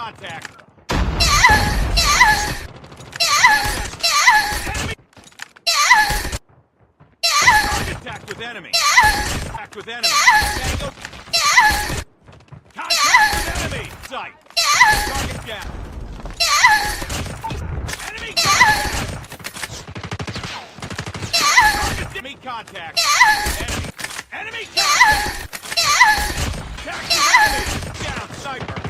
contact. Contact with enemy. Contact with enemy. Tango. Contact with enemy. Sight. Target down. Enemy contact. Target contact. Enemy. Enemy contact. Contact with enemy. Down. Sniper.